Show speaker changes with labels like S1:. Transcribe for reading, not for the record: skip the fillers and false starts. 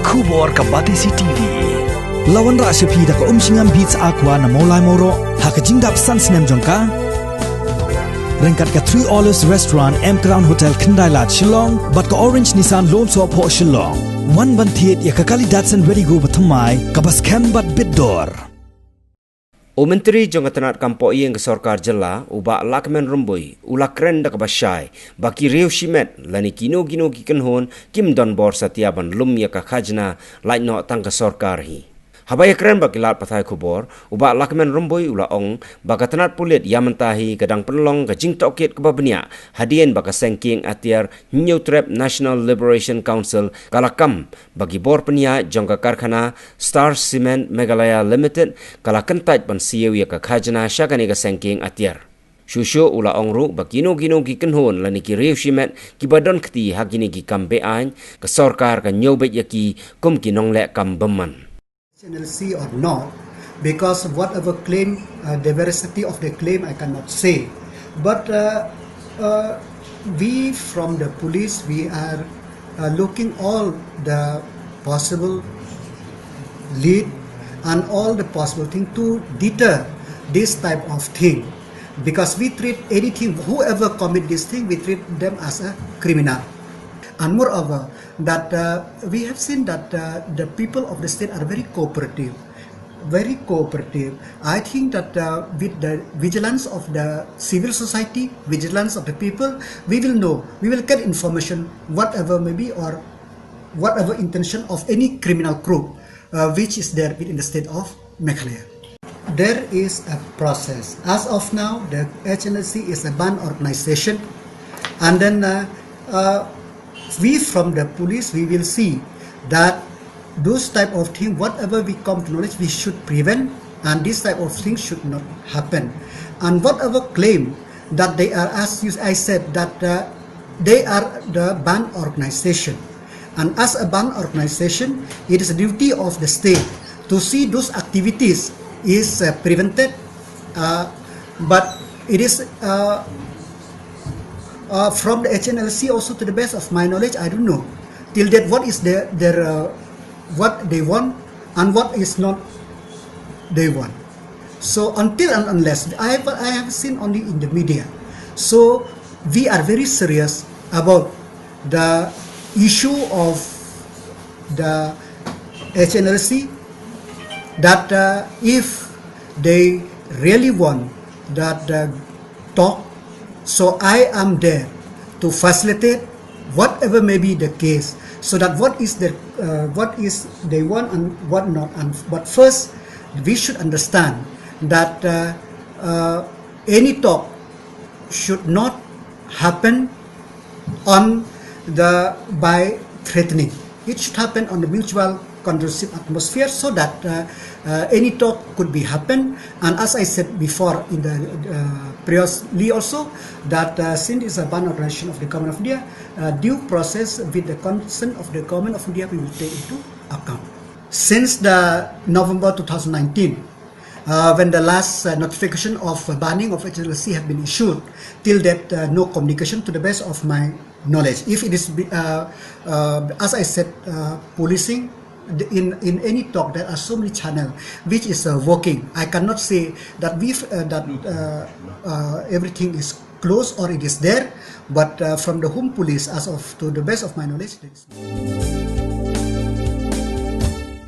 S1: Kubor ka Batisi TV. Lawan ra sepi da ka singam beats aqua na molai moro hakajingdap sunsnem jongka. Rengkat ka 3 Olives Restaurant M Crown Hotel Khandailat Shillong bat ka Orange Nissan Loan so po Shillong. One bantiet ya ka kali Datsun ready go bathamai ka bas bat bidor.
S2: Menteri Jongatanat Kampoi yang Sorkar jela ubah Lahkmen Rymbui ulak keren dak basyai baki riu shimet lani kino kikenhon kim don bor satiaban lum ya ka Khajna Lait no tang ka Sorkar hi. Habaya keren baki lat pathai kubor ubah Lahkmen Rymbui ula ong baka tanat pulit yamentahi kadang penlong ka jing toket ka babnia hadien baka sengking atiar New Trap National Liberation Council kalakam bagi bor penia jongka karkhana Star Cement Meghalaya Limited kala kentaj pan sieu ya ka Khajna syakani ka sengking atiar. Shushu ula ongru bakino kikenhon lani ki riu shimet ki badon kti hakini ki kambe ain ka Sorkar ka nyobet yaki kum kinong le kam beman.
S3: Hnlc or not, because whatever claim, the veracity of the claim I cannot say. But we from the police, we are looking all the possible lead and all the possible thing to deter this type of thing. Because we treat anything, whoever commit this thing, we treat them as a criminal. And moreover, that we have seen that the people of the state are very cooperative. Very cooperative. I think that with the vigilance of the civil society, vigilance of the people, we will know, we will get information, whatever may be or whatever intention of any criminal group which is there within the state of Meghalaya. There is a process. As of now, the Hnlc is a banned organization, and then we from the police, we will see that those type of things, whatever we come to knowledge, we should prevent, and this type of things should not happen. And whatever claim that they are, as I said, that they are the banned organization. And as a banned organization, it is a duty of the state to see those activities is prevented, but it is from the Hnlc also, to the best of my knowledge, I don't know till that what is their what they want and what is not they want. So until and unless I have seen only in the media. So we are very serious about the issue of the Hnlc, that if they really want that talk, so I am there to facilitate whatever may be the case, so that what is they want and what not. And but first, we should understand that any talk should not happen on by threatening. It should happen on the mutual conducive atmosphere, so that any talk could be happen. And as I said before in the previously also, that since it's a banned organization of the Government of India, due process with the consent of the Government of India we will take into account. Since the November 2019, when the last notification of banning of Hnlc have been issued, till that no communication to the best of my knowledge. If it is, as I said, policing, in any talk there are so many channels which is working. I cannot say that everything is closed or it is there, but from the home police, as of to the best of my knowledge, there is